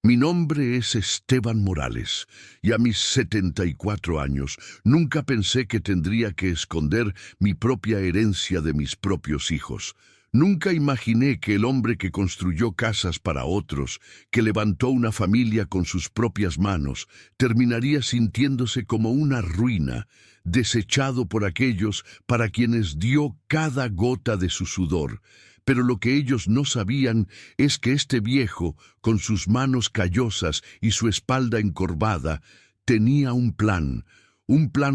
Mi nombre es Esteban Morales, y a mis 74 años nunca pensé que tendría que esconder mi propia herencia de mis propios hijos. Nunca imaginé que el hombre que construyó casas para otros, que levantó una familia con sus propias manos, terminaría sintiéndose como una ruina, desechado por aquellos para quienes dio cada gota de su sudor. Pero lo que ellos no sabían es que este viejo, con sus manos callosas y su espalda encorvada, tenía un plan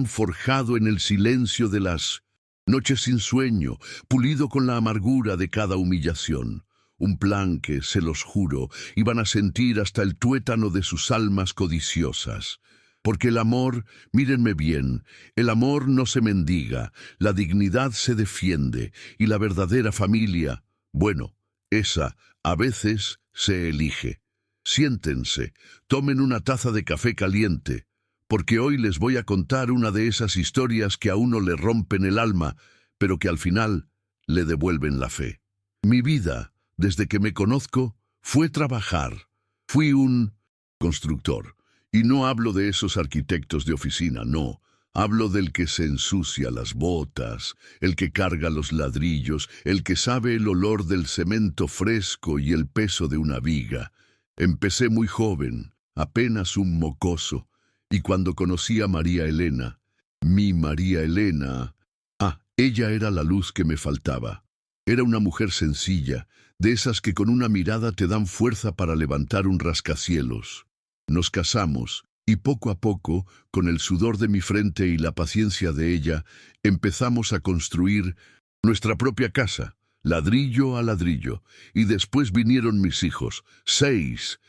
forjado en el silencio de las noches sin sueño, pulido con la amargura de cada humillación. Un plan que, se los juro, iban a sentir hasta el tuétano de sus almas codiciosas. Porque el amor, mírenme bien, el amor no se mendiga, la dignidad se defiende, y la verdadera familia, bueno, esa, a veces, se elige. Siéntense, tomen una taza de café caliente, porque hoy les voy a contar una de esas historias que a uno le rompen el alma, pero que al final le devuelven la fe. Mi vida, desde que me conozco, fue trabajar. Fui un constructor. Y no hablo de esos arquitectos de oficina, no. Hablo del que se ensucia las botas, el que carga los ladrillos, el que sabe el olor del cemento fresco y el peso de una viga. Empecé muy joven, apenas un mocoso, y cuando conocí a María Elena, mi María Elena, ella era la luz que me faltaba. Era una mujer sencilla, de esas que con una mirada te dan fuerza para levantar un rascacielos. Nos casamos, y poco a poco, con el sudor de mi frente y la paciencia de ella, empezamos a construir nuestra propia casa, ladrillo a ladrillo, y después vinieron mis hijos, seis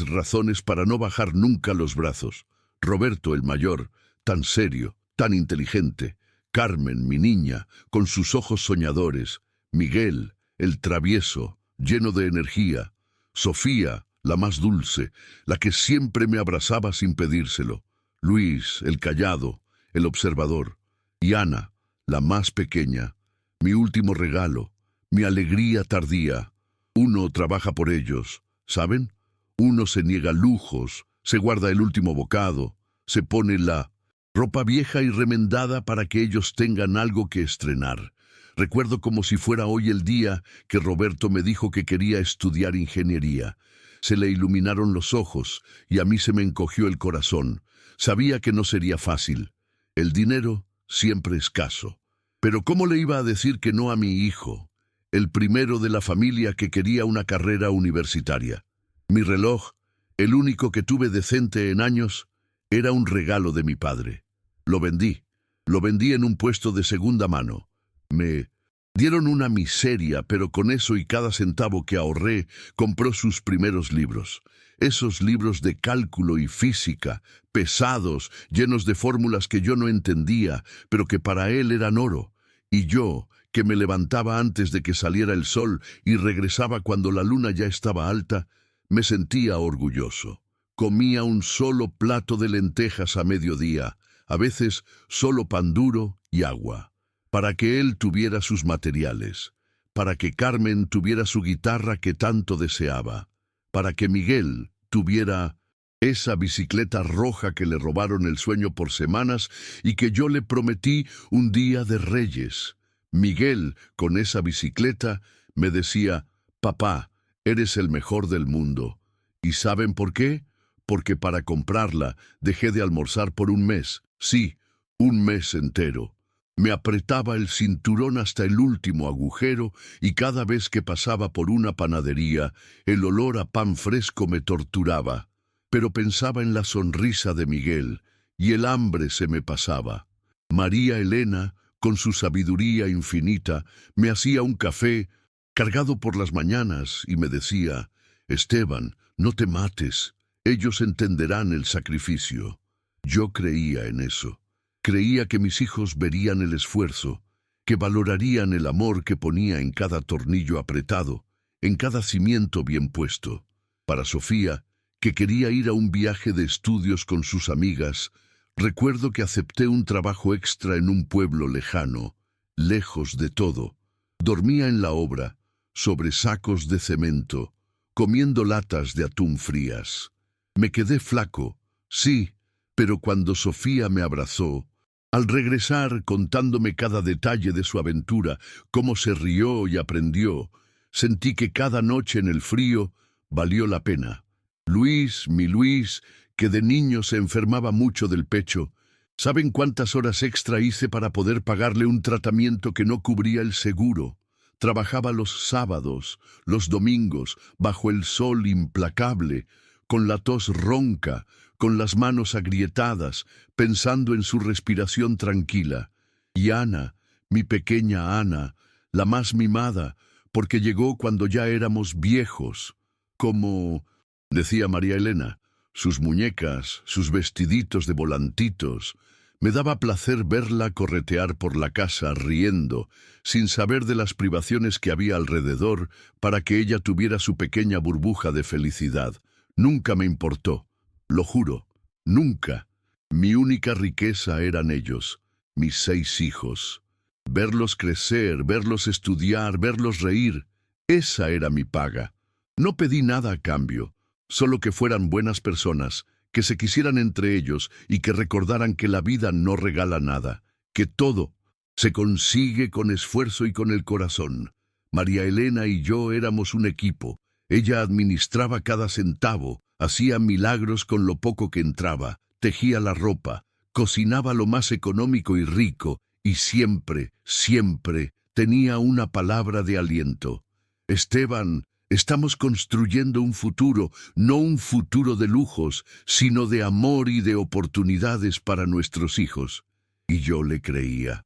razones para no bajar nunca los brazos. Roberto, el mayor, tan serio, tan inteligente. Carmen, mi niña, con sus ojos soñadores. Miguel, el travieso, lleno de energía. Sofía, la más dulce, la que siempre me abrazaba sin pedírselo. Luis, el callado, el observador. Y Ana, la más pequeña, mi último regalo, mi alegría tardía. Uno trabaja por ellos, ¿saben? Uno se niega lujos, se guarda el último bocado, se pone la ropa vieja y remendada para que ellos tengan algo que estrenar. Recuerdo como si fuera hoy el día que Roberto me dijo que quería estudiar ingeniería. Se le iluminaron los ojos y a mí se me encogió el corazón. Sabía que no sería fácil. El dinero siempre escaso. Pero ¿cómo le iba a decir que no a mi hijo, el primero de la familia que quería una carrera universitaria? Mi reloj, el único que tuve decente en años, era un regalo de mi padre. Lo vendí en un puesto de segunda mano. Me dieron una miseria, pero con eso y cada centavo que ahorré, compró sus primeros libros. Esos libros de cálculo y física, pesados, llenos de fórmulas que yo no entendía, pero que para él eran oro. Y yo, que me levantaba antes de que saliera el sol y regresaba cuando la luna ya estaba alta, me sentía orgulloso. Comía un solo plato de lentejas a mediodía, a veces solo pan duro y agua, para que él tuviera sus materiales, para que Carmen tuviera su guitarra que tanto deseaba, para que Miguel tuviera esa bicicleta roja que le robaron el sueño por semanas y que yo le prometí un día de Reyes. Miguel, con esa bicicleta, me decía: «Papá, eres el mejor del mundo». ¿Y saben por qué? Porque para comprarla dejé de almorzar por un mes. Sí, un mes entero. Me apretaba el cinturón hasta el último agujero y cada vez que pasaba por una panadería, el olor a pan fresco me torturaba. Pero pensaba en la sonrisa de Miguel y el hambre se me pasaba. María Elena, con su sabiduría infinita, me hacía un café cargado por las mañanas y me decía: «Esteban, no te mates, ellos entenderán el sacrificio». Yo creía en eso. Creía que mis hijos verían el esfuerzo, que valorarían el amor que ponía en cada tornillo apretado, en cada cimiento bien puesto. Para Sofía, que quería ir a un viaje de estudios con sus amigas, recuerdo que acepté un trabajo extra en un pueblo lejano, lejos de todo. Dormía en la obra, sobre sacos de cemento, comiendo latas de atún frías. Me quedé flaco, sí, pero cuando Sofía me abrazó, al regresar contándome cada detalle de su aventura, cómo se rió y aprendió, sentí que cada noche en el frío valió la pena. Luis, mi Luis, que de niño se enfermaba mucho del pecho, ¿saben cuántas horas extra hice para poder pagarle un tratamiento que no cubría el seguro? Trabajaba los sábados, los domingos, bajo el sol implacable, con la tos ronca, con las manos agrietadas, pensando en su respiración tranquila. Y Ana, mi pequeña Ana, la más mimada, porque llegó cuando ya éramos viejos, como, decía María Elena, sus muñecas, sus vestiditos de volantitos. Me daba placer verla corretear por la casa riendo, sin saber de las privaciones que había alrededor, para que ella tuviera su pequeña burbuja de felicidad. Nunca me importó, lo juro, nunca. Mi única riqueza eran ellos, mis 6 hijos. Verlos crecer, verlos estudiar, verlos reír, esa era mi paga. No pedí nada a cambio, solo que fueran buenas personas, que se quisieran entre ellos y que recordaran que la vida no regala nada, que todo se consigue con esfuerzo y con el corazón. María Elena y yo éramos un equipo. Ella administraba cada centavo, hacía milagros con lo poco que entraba, tejía la ropa, cocinaba lo más económico y rico, y siempre, siempre tenía una palabra de aliento. Esteban, estamos construyendo un futuro, no un futuro de lujos, sino de amor y de oportunidades para nuestros hijos. Y yo le creía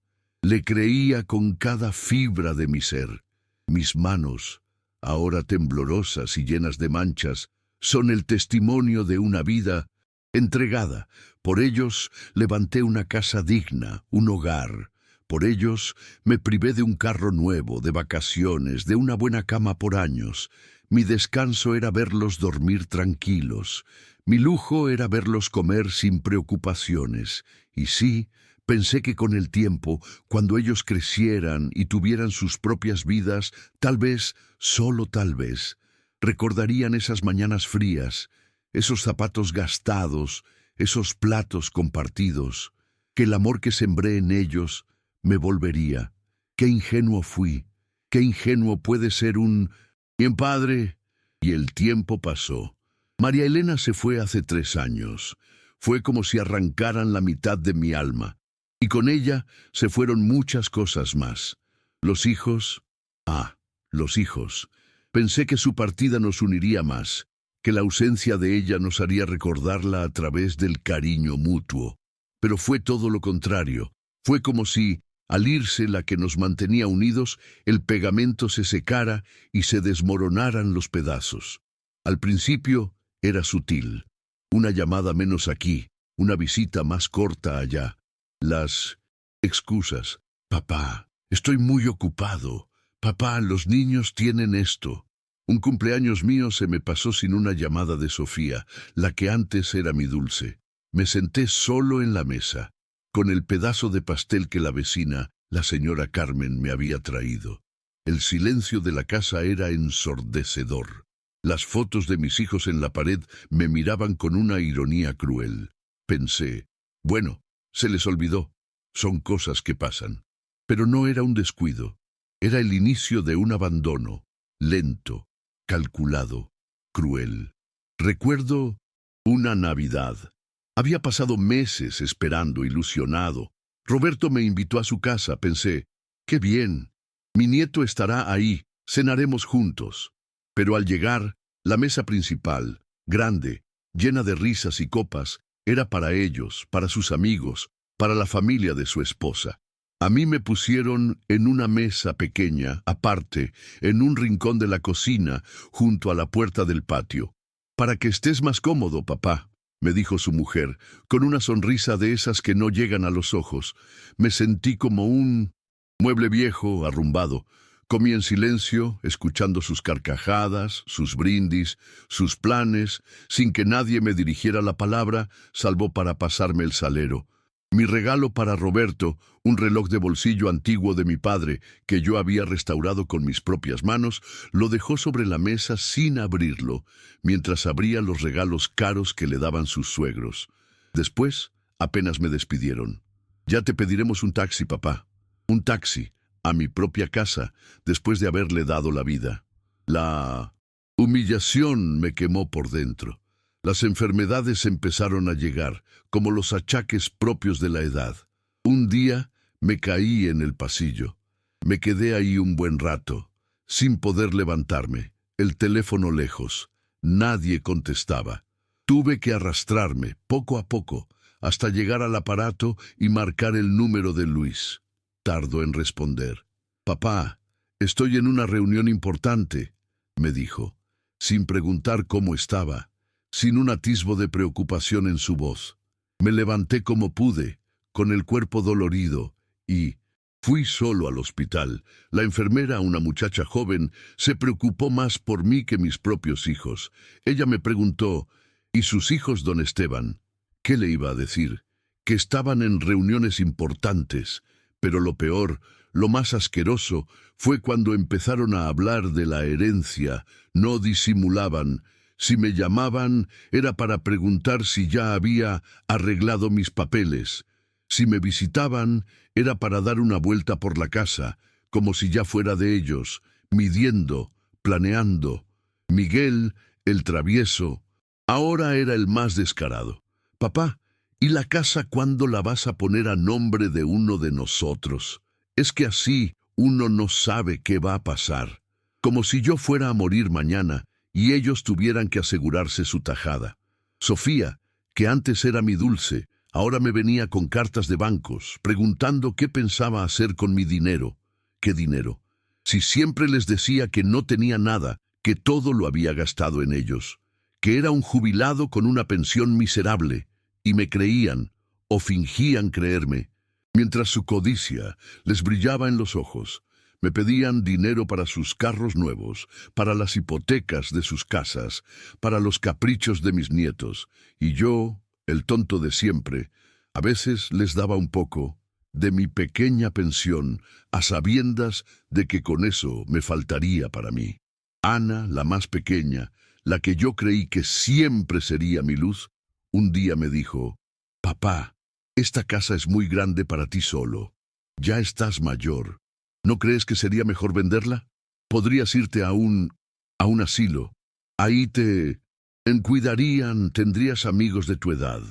con cada fibra de mi ser. Mis manos, ahora temblorosas y llenas de manchas, son el testimonio de una vida entregada. Por ellos levanté una casa digna, un hogar. Por ellos me privé de un carro nuevo, de vacaciones, de una buena cama por años. Mi descanso era verlos dormir tranquilos. Mi lujo era verlos comer sin preocupaciones. Y sí, pensé que con el tiempo, cuando ellos crecieran y tuvieran sus propias vidas, tal vez, solo tal vez, recordarían esas mañanas frías, esos zapatos gastados, esos platos compartidos, que el amor que sembré en ellos me volvería. Qué ingenuo fui, qué ingenuo puede ser un bien padre. Y el tiempo pasó. María Elena se fue hace 3 años. Fue como si arrancaran la mitad de mi alma. Y con ella se fueron muchas cosas más. Los hijos. Los hijos. Pensé que su partida nos uniría más, que la ausencia de ella nos haría recordarla a través del cariño mutuo. Pero fue todo lo contrario. Fue como si, al irse la que nos mantenía unidos, el pegamento se secara y se desmoronaran los pedazos. Al principio era sutil. Una llamada menos aquí, una visita más corta allá. Las excusas. Papá, estoy muy ocupado. Papá, los niños tienen esto. Un cumpleaños mío se me pasó sin una llamada de Sofía, la que antes era mi dulce. Me senté solo en la mesa, con el pedazo de pastel que la vecina, la señora Carmen, me había traído. El silencio de la casa era ensordecedor. Las fotos de mis hijos en la pared me miraban con una ironía cruel. Pensé, bueno, se les olvidó. Son cosas que pasan. Pero no era un descuido. Era el inicio de un abandono, lento, calculado, cruel. Recuerdo una Navidad. Había pasado meses esperando, ilusionado. Roberto me invitó a su casa. Pensé, qué bien, mi nieto estará ahí, cenaremos juntos. Pero al llegar, la mesa principal, grande, llena de risas y copas, era para ellos, para sus amigos, para la familia de su esposa. A mí me pusieron en una mesa pequeña, aparte, en un rincón de la cocina, junto a la puerta del patio. «Para que estés más cómodo, papá», me dijo su mujer, con una sonrisa de esas que no llegan a los ojos. Me sentí como un mueble viejo, arrumbado. Comí en silencio, escuchando sus carcajadas, sus brindis, sus planes, sin que nadie me dirigiera la palabra, salvo para pasarme el salero. Mi regalo para Roberto, un reloj de bolsillo antiguo de mi padre, que yo había restaurado con mis propias manos, lo dejó sobre la mesa sin abrirlo, mientras abría los regalos caros que le daban sus suegros. Después, apenas me despidieron. Ya te pediremos un taxi, papá. Un taxi, a mi propia casa, después de haberle dado la vida. La humillación me quemó por dentro. Las enfermedades empezaron a llegar, como los achaques propios de la edad. Un día me caí en el pasillo. Me quedé ahí un buen rato, sin poder levantarme, el teléfono lejos. Nadie contestaba. Tuve que arrastrarme, poco a poco, hasta llegar al aparato y marcar el número de Luis. Tardó en responder. «Papá, estoy en una reunión importante», me dijo, sin preguntar cómo estaba, sin un atisbo de preocupación en su voz. Me levanté como pude, con el cuerpo dolorido, y fui solo al hospital. La enfermera, una muchacha joven, se preocupó más por mí que mis propios hijos. Ella me preguntó, ¿y sus hijos, don Esteban? ¿Qué le iba a decir? Que estaban en reuniones importantes, pero lo peor, lo más asqueroso, fue cuando empezaron a hablar de la herencia. No disimulaban. Si me llamaban, era para preguntar si ya había arreglado mis papeles. Si me visitaban, era para dar una vuelta por la casa, como si ya fuera de ellos, midiendo, planeando. Miguel, el travieso, ahora era el más descarado. «Papá, ¿y la casa cuándo la vas a poner a nombre de uno de nosotros? Es que así uno no sabe qué va a pasar. Como si yo fuera a morir mañana y ellos tuvieran que asegurarse su tajada. Sofía, que antes era mi dulce, ahora me venía con cartas de bancos, preguntando qué pensaba hacer con mi dinero». «¿Qué dinero? Si siempre les decía que no tenía nada, que todo lo había gastado en ellos, que era un jubilado con una pensión miserable». Y me creían, o fingían creerme, mientras su codicia les brillaba en los ojos. Me pedían dinero para sus carros nuevos, para las hipotecas de sus casas, para los caprichos de mis nietos, y yo, el tonto de siempre, a veces les daba un poco de mi pequeña pensión, a sabiendas de que con eso me faltaría para mí. Ana, la más pequeña, la que yo creí que siempre sería mi luz, un día me dijo, «Papá, esta casa es muy grande para ti solo. Ya estás mayor. ¿No crees que sería mejor venderla? Podrías irte a un asilo. Ahí te cuidarían, tendrías amigos de tu edad».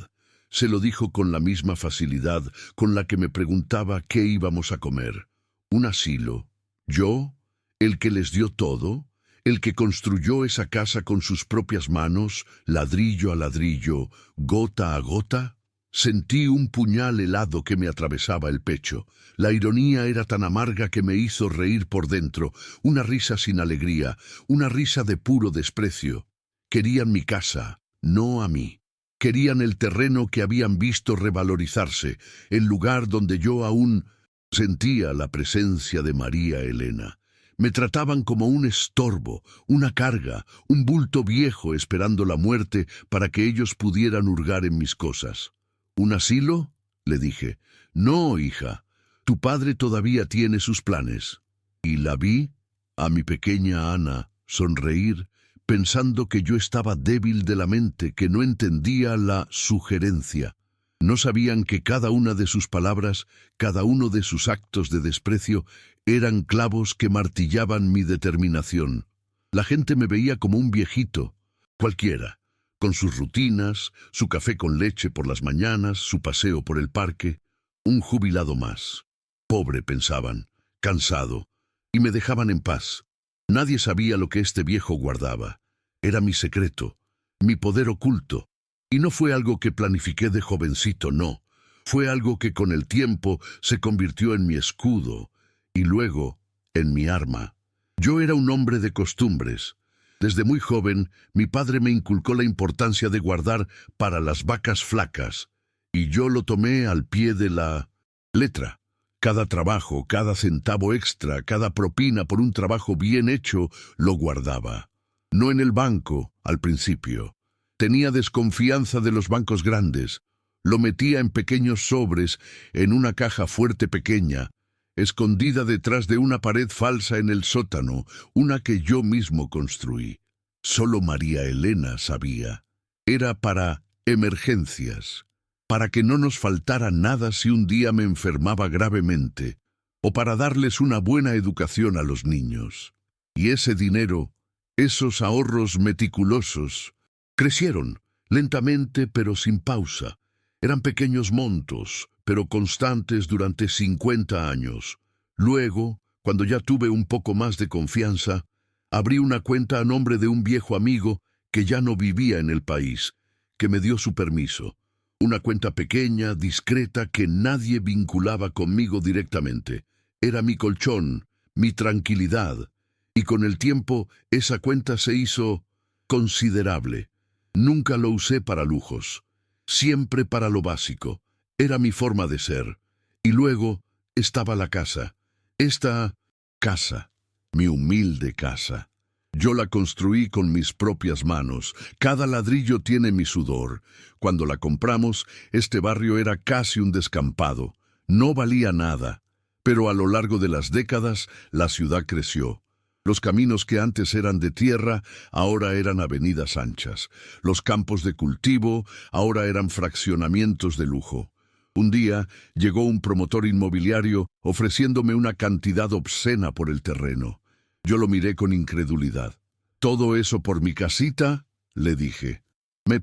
Se lo dijo con la misma facilidad con la que me preguntaba qué íbamos a comer. ¿Un asilo? ¿Yo? ¿El que les dio todo? ¿El que construyó esa casa con sus propias manos, ladrillo a ladrillo, gota a gota? Sentí un puñal helado que me atravesaba el pecho. La ironía era tan amarga que me hizo reír por dentro, una risa sin alegría, una risa de puro desprecio. Querían mi casa, no a mí. Querían el terreno que habían visto revalorizarse, el lugar donde yo aún sentía la presencia de María Elena. Me trataban como un estorbo, una carga, un bulto viejo esperando la muerte para que ellos pudieran hurgar en mis cosas. «¿Un asilo?», le dije. «No, hija, tu padre todavía tiene sus planes». Y la vi, a mi pequeña Ana, sonreír, pensando que yo estaba débil de la mente, que no entendía la sugerencia. No sabían que cada una de sus palabras, cada uno de sus actos de desprecio, eran clavos que martillaban mi determinación. La gente me veía como un viejito, cualquiera, con sus rutinas, su café con leche por las mañanas, su paseo por el parque, un jubilado más. Pobre, pensaban, cansado, y me dejaban en paz. Nadie sabía lo que este viejo guardaba. Era mi secreto, mi poder oculto. Y no fue algo que planifiqué de jovencito, no. Fue algo que con el tiempo se convirtió en mi escudo y luego en mi arma. Yo era un hombre de costumbres. Desde muy joven, mi padre me inculcó la importancia de guardar para las vacas flacas, y yo lo tomé al pie de la letra. Cada trabajo, cada centavo extra, cada propina por un trabajo bien hecho, lo guardaba. No en el banco, al principio. Tenía desconfianza de los bancos grandes. Lo metía en pequeños sobres en una caja fuerte pequeña, escondida detrás de una pared falsa en el sótano, una que yo mismo construí. Solo María Elena sabía. Era para emergencias, para que no nos faltara nada si un día me enfermaba gravemente, o para darles una buena educación a los niños. Y ese dinero, esos ahorros meticulosos, crecieron, lentamente pero sin pausa. Eran pequeños montos, pero constantes durante 50 años. Luego, cuando ya tuve un poco más de confianza, abrí una cuenta a nombre de un viejo amigo que ya no vivía en el país, que me dio su permiso. Una cuenta pequeña, discreta, que nadie vinculaba conmigo directamente. Era mi colchón, mi tranquilidad. Y con el tiempo, esa cuenta se hizo considerable. Nunca lo usé para lujos. Siempre para lo básico. Era mi forma de ser. Y luego estaba la casa. Esta casa, mi humilde casa. Yo la construí con mis propias manos. Cada ladrillo tiene mi sudor. Cuando la compramos, este barrio era casi un descampado. No valía nada. Pero a lo largo de las décadas, la ciudad creció. Los caminos que antes eran de tierra, ahora eran avenidas anchas. Los campos de cultivo, ahora eran fraccionamientos de lujo. Un día llegó un promotor inmobiliario ofreciéndome una cantidad obscena por el terreno. Yo lo miré con incredulidad. ¿Todo eso por mi casita?, le dije. Me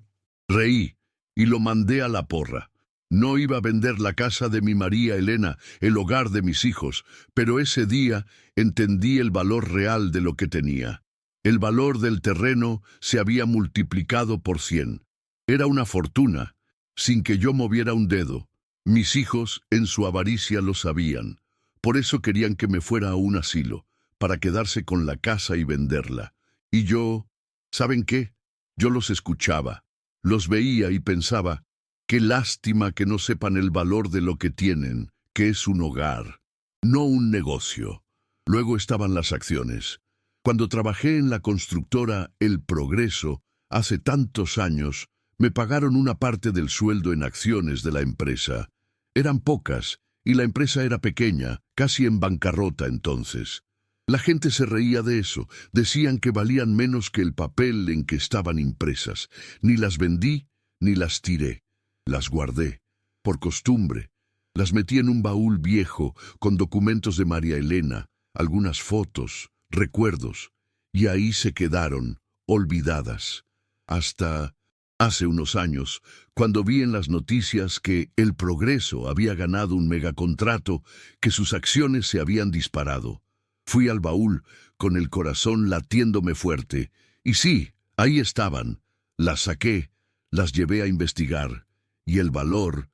reí y lo mandé a la porra. No iba a vender la casa de mi María Elena, el hogar de mis hijos, pero ese día entendí el valor real de lo que tenía. El valor del terreno se había multiplicado por 100. Era una fortuna, sin que yo moviera un dedo. Mis hijos, en su avaricia, lo sabían. Por eso querían que me fuera a un asilo, para quedarse con la casa y venderla. Y yo, ¿saben qué? Yo los escuchaba, los veía y pensaba, qué lástima que no sepan el valor de lo que tienen, que es un hogar, no un negocio. Luego estaban las acciones. Cuando trabajé en la constructora El Progreso, hace tantos años, me pagaron una parte del sueldo en acciones de la empresa. Eran pocas, y la empresa era pequeña, casi en bancarrota entonces. La gente se reía de eso, decían que valían menos que el papel en que estaban impresas. Ni las vendí, ni las tiré. Las guardé, por costumbre. Las metí en un baúl viejo, con documentos de María Elena, algunas fotos, recuerdos, y ahí se quedaron, olvidadas. Hasta hace unos años, cuando vi en las noticias que El Progreso había ganado un megacontrato, que sus acciones se habían disparado. Fui al baúl, con el corazón latiéndome fuerte, y sí, ahí estaban. Las saqué, las llevé a investigar. Y el valor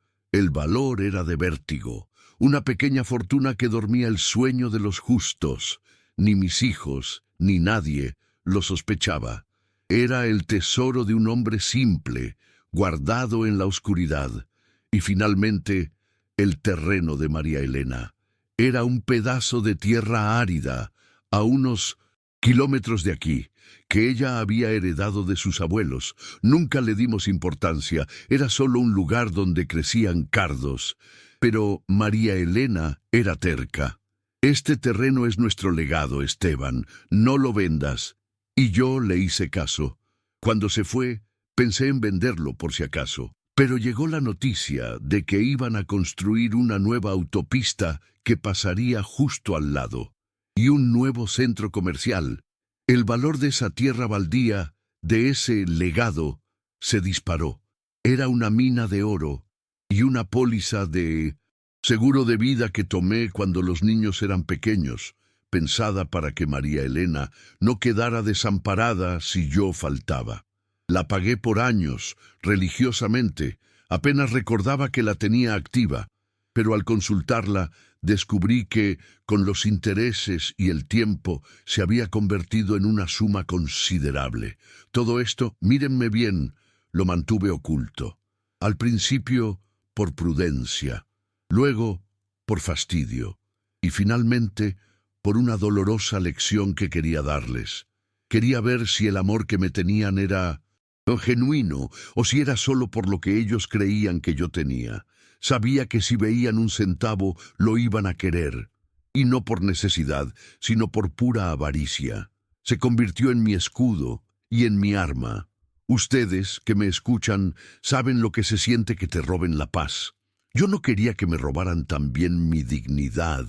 era de vértigo, una pequeña fortuna que dormía el sueño de los justos. Ni mis hijos, ni nadie lo sospechaba. Era el tesoro de un hombre simple, guardado en la oscuridad. Y finalmente, el terreno de María Elena. Era un pedazo de tierra árida, a unos kilómetros de aquí, que ella había heredado de sus abuelos. Nunca le dimos importancia, era solo un lugar donde crecían cardos. Pero María Elena era terca. Este terreno es nuestro legado, Esteban, no lo vendas. Y yo le hice caso. Cuando se fue, pensé en venderlo por si acaso. Pero llegó la noticia de que iban a construir una nueva autopista que pasaría justo al lado, y un nuevo centro comercial. El valor de esa tierra baldía, de ese legado, se disparó. Era una mina de oro y una póliza de seguro de vida que tomé cuando los niños eran pequeños, pensada para que María Elena no quedara desamparada si yo faltaba. La pagué por años, religiosamente, apenas recordaba que la tenía activa, pero al consultarla descubrí que, con los intereses y el tiempo, se había convertido en una suma considerable. Todo esto, mírenme bien, lo mantuve oculto. Al principio, por prudencia, luego, por fastidio, y finalmente, por una dolorosa lección que quería darles. Quería ver si el amor que me tenían era o genuino, o si era solo por lo que ellos creían que yo tenía. Sabía que si veían un centavo lo iban a querer, y no por necesidad, sino por pura avaricia. Se convirtió en mi escudo y en mi arma. Ustedes, que me escuchan, saben lo que se siente que te roben la paz. Yo no quería que me robaran también mi dignidad.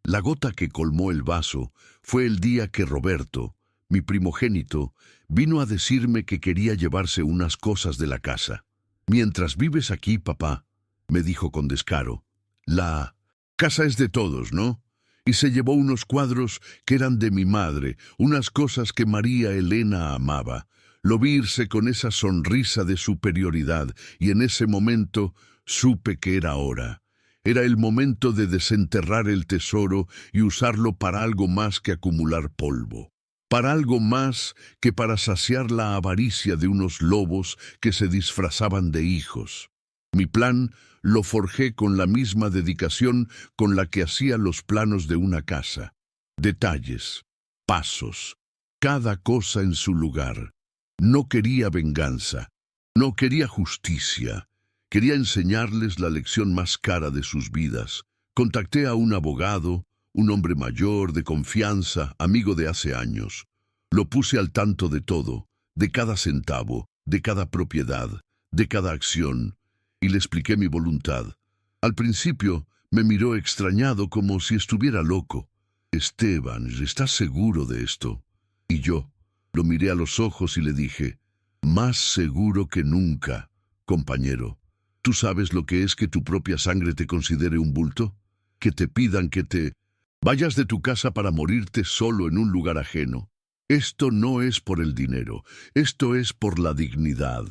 La gota que colmó el vaso fue el día que Roberto, mi primogénito, vino a decirme que quería llevarse unas cosas de la casa. «Mientras vives aquí, papá», me dijo con descaro, «la casa es de todos, ¿no?». Y se llevó unos cuadros que eran de mi madre, unas cosas que María Elena amaba. Lo vi irse con esa sonrisa de superioridad, y en ese momento supe que era hora. Era el momento de desenterrar el tesoro y usarlo para algo más que acumular polvo. Para algo más que para saciar la avaricia de unos lobos que se disfrazaban de hijos. Mi plan lo forjé con la misma dedicación con la que hacía los planos de una casa. Detalles, pasos, cada cosa en su lugar. No quería venganza, no quería justicia. Quería enseñarles la lección más cara de sus vidas. Contacté a un abogado, un hombre mayor, de confianza, amigo de hace años. Lo puse al tanto de todo, de cada centavo, de cada propiedad, de cada acción, y le expliqué mi voluntad. Al principio me miró extrañado, como si estuviera loco. «Esteban, ¿estás seguro de esto?». Y yo lo miré a los ojos y le dije, «Más seguro que nunca, compañero. ¿Tú sabes lo que es que tu propia sangre te considere un bulto? Que te pidan que te vayas de tu casa para morirte solo en un lugar ajeno. Esto no es por el dinero, esto es por la dignidad».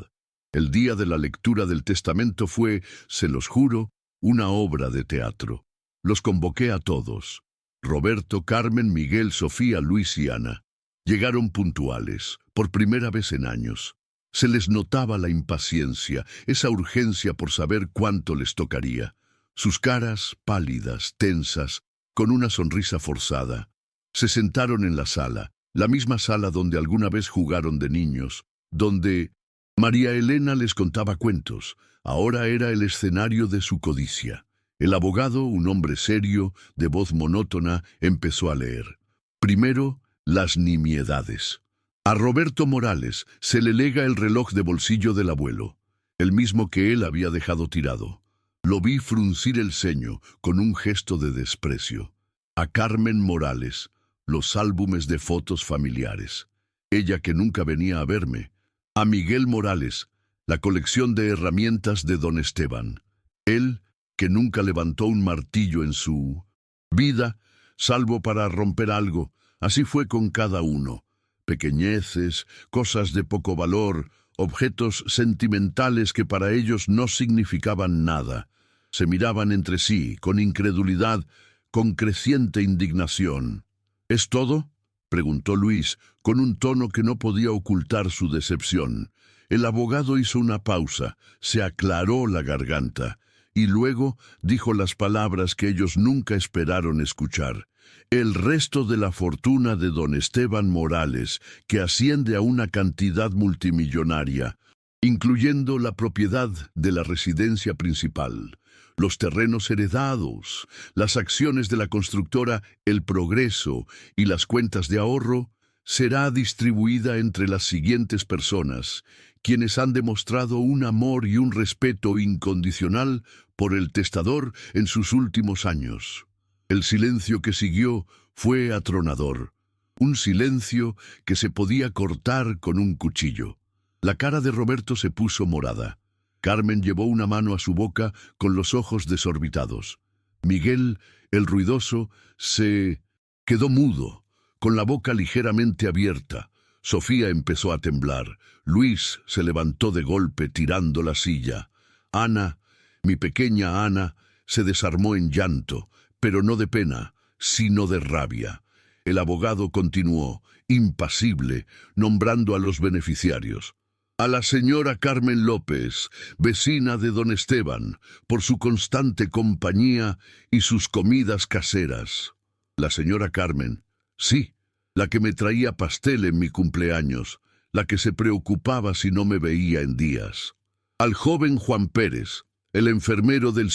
El día de la lectura del testamento fue, se los juro, una obra de teatro. Los convoqué a todos: Roberto, Carmen, Miguel, Sofía, Luis y Ana. Llegaron puntuales, por primera vez en años. Se les notaba la impaciencia, esa urgencia por saber cuánto les tocaría. Sus caras, pálidas, tensas, con una sonrisa forzada. Se sentaron en la sala, la misma sala donde alguna vez jugaron de niños, donde María Elena les contaba cuentos. Ahora era el escenario de su codicia. El abogado, un hombre serio, de voz monótona, empezó a leer. Primero, las nimiedades. A Roberto Morales se le lega el reloj de bolsillo del abuelo, el mismo que él había dejado tirado. Lo vi fruncir el ceño con un gesto de desprecio. A Carmen Morales, los álbumes de fotos familiares. Ella que nunca venía a verme. A Miguel Morales, la colección de herramientas de don Esteban. Él, que nunca levantó un martillo en su vida, salvo para romper algo. Así fue con cada uno. Pequeñeces, cosas de poco valor, objetos sentimentales que para ellos no significaban nada. Se miraban entre sí, con incredulidad, con creciente indignación. ¿Es todo?, preguntó Luis, con un tono que no podía ocultar su decepción. El abogado hizo una pausa, se aclaró la garganta, y luego dijo las palabras que ellos nunca esperaron escuchar. El resto de la fortuna de don Esteban Morales, que asciende a una cantidad multimillonaria, incluyendo la propiedad de la residencia principal, los terrenos heredados, las acciones de la constructora El Progreso y las cuentas de ahorro, será distribuida entre las siguientes personas, quienes han demostrado un amor y un respeto incondicional por el testador en sus últimos años. El silencio que siguió fue atronador, un silencio que se podía cortar con un cuchillo. La cara de Roberto se puso morada. Carmen llevó una mano a su boca con los ojos desorbitados. Miguel, el ruidoso, se quedó mudo, con la boca ligeramente abierta. Sofía empezó a temblar. Luis se levantó de golpe tirando la silla. Ana, mi pequeña Ana, se desarmó en llanto, pero no de pena, sino de rabia. El abogado continuó, impasible, nombrando a los beneficiarios. A la señora Carmen López, vecina de don Esteban, por su constante compañía y sus comidas caseras. La señora Carmen, sí, la que me traía pastel en mi cumpleaños. la que se preocupaba si no me veía en días. Al joven Juan Pérez, el enfermero del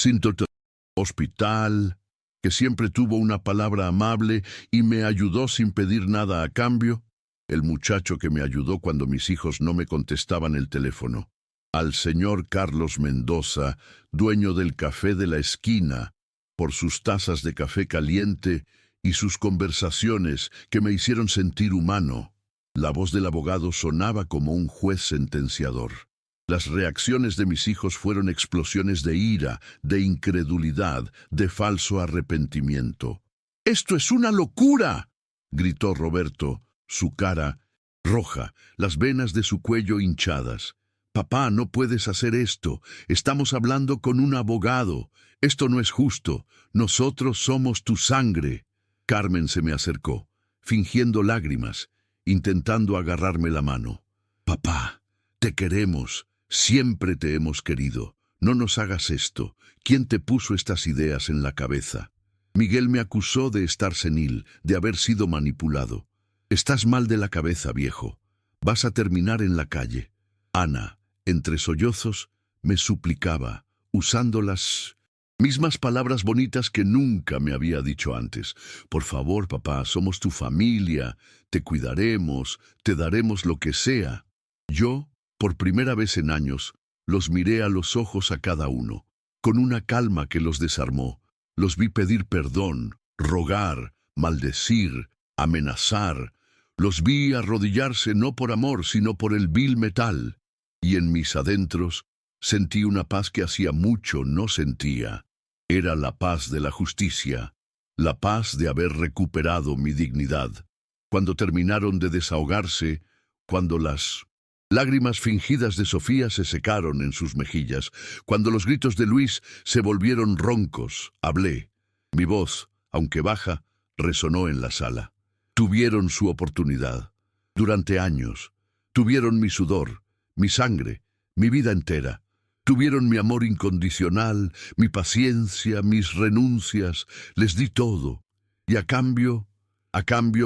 hospital, que siempre tuvo una palabra amable y me ayudó sin pedir nada a cambio. El muchacho que me ayudó cuando mis hijos no me contestaban el teléfono. Al señor Carlos Mendoza, dueño del café de la esquina, por sus tazas de café caliente y sus conversaciones que me hicieron sentir humano. La voz del abogado sonaba como un juez sentenciador. Las reacciones de mis hijos fueron explosiones de ira, de incredulidad, de falso arrepentimiento. «¡Esto es una locura!», gritó Roberto, su cara roja, las venas de su cuello hinchadas. «Papá, no puedes hacer esto. Estamos hablando con un abogado. Esto no es justo. Nosotros somos tu sangre». Carmen se me acercó, fingiendo lágrimas, intentando agarrarme la mano. «Papá, te queremos. Siempre te hemos querido. No nos hagas esto. ¿Quién te puso estas ideas en la cabeza?» Miguel me acusó de estar senil, de haber sido manipulado. «Estás mal de la cabeza, viejo. Vas a terminar en la calle». Ana, entre sollozos, me suplicaba, usando las mismas palabras bonitas que nunca me había dicho antes. «Por favor, papá, somos tu familia. Te cuidaremos, te daremos lo que sea». Yo, por primera vez en años, los miré a los ojos a cada uno, con una calma que los desarmó. Los vi pedir perdón, rogar, maldecir, amenazar. Los vi arrodillarse no por amor, sino por el vil metal. Y en mis adentros sentí una paz que hacía mucho no sentía. Era la paz de la justicia, la paz de haber recuperado mi dignidad. Cuando terminaron de desahogarse, cuando las lágrimas fingidas de Sofía se secaron en sus mejillas, cuando los gritos de Luis se volvieron roncos, hablé. Mi voz, aunque baja, resonó en la sala. Tuvieron su oportunidad. Durante años. Tuvieron mi sudor, mi sangre, mi vida entera. Tuvieron mi amor incondicional, mi paciencia, mis renuncias. Les di todo. Y a cambio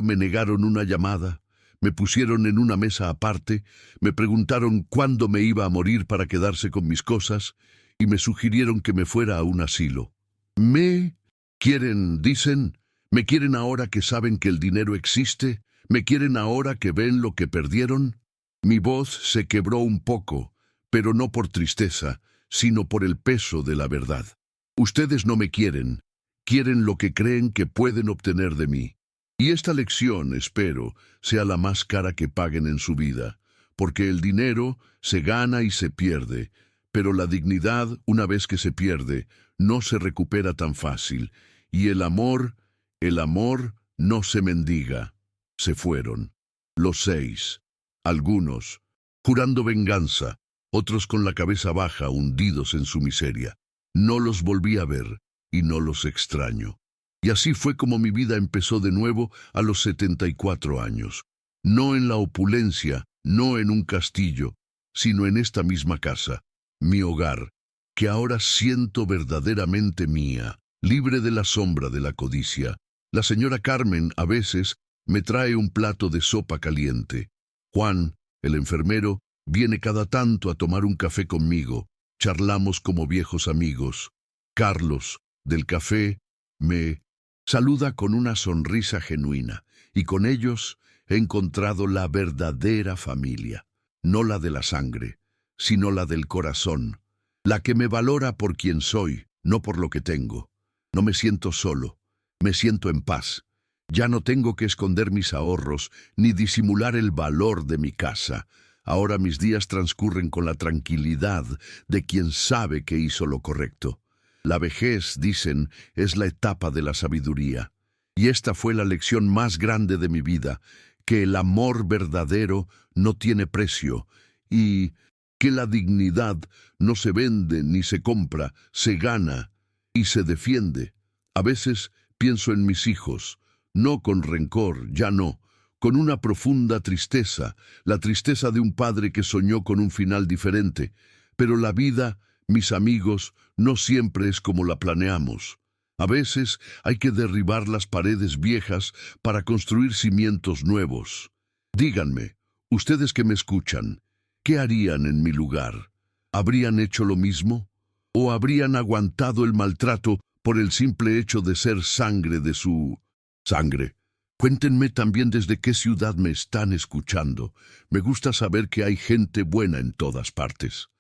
me negaron una llamada. Me pusieron en una mesa aparte, me preguntaron cuándo me iba a morir para quedarse con mis cosas y me sugirieron que me fuera a un asilo. Me quieren, dicen, me quieren ahora que saben que el dinero existe, me quieren ahora que ven lo que perdieron. Mi voz se quebró un poco, pero no por tristeza, sino por el peso de la verdad. Ustedes no me quieren, quieren lo que creen que pueden obtener de mí. Y esta lección, espero, sea la más cara que paguen en su vida, porque el dinero se gana y se pierde, pero la dignidad, una vez que se pierde, no se recupera tan fácil, y el amor no se mendiga. Se fueron. Los 6. Algunos, jurando venganza, otros con la cabeza baja, hundidos en su miseria. No los volví a ver, y no los extraño. Y así fue como mi vida empezó de nuevo a los 74 años. No en la opulencia, no en un castillo, sino en esta misma casa, mi hogar, que ahora siento verdaderamente mía, libre de la sombra de la codicia. La señora Carmen, a veces, me trae un plato de sopa caliente. Juan, el enfermero, viene cada tanto a tomar un café conmigo. Charlamos como viejos amigos. Carlos, del café, me saluda con una sonrisa genuina, y con ellos he encontrado la verdadera familia, no la de la sangre, sino la del corazón, la que me valora por quien soy, no por lo que tengo. No me siento solo, me siento en paz. Ya no tengo que esconder mis ahorros, ni disimular el valor de mi casa. Ahora mis días transcurren con la tranquilidad de quien sabe que hizo lo correcto. La vejez, dicen, es la etapa de la sabiduría. Y esta fue la lección más grande de mi vida, que el amor verdadero no tiene precio y que la dignidad no se vende ni se compra, se gana y se defiende. A veces pienso en mis hijos, no con rencor, ya no, con una profunda tristeza, la tristeza de un padre que soñó con un final diferente, pero la vida, mis amigos, no siempre es como la planeamos. A veces hay que derribar las paredes viejas para construir cimientos nuevos. Díganme, Ustedes que me escuchan, ¿qué harían en mi lugar? ¿Habrían hecho lo mismo? ¿O habrían aguantado el maltrato por el simple hecho de ser sangre de su sangre? Cuéntenme también desde qué ciudad me están escuchando. Me gusta saber que hay gente buena en todas partes.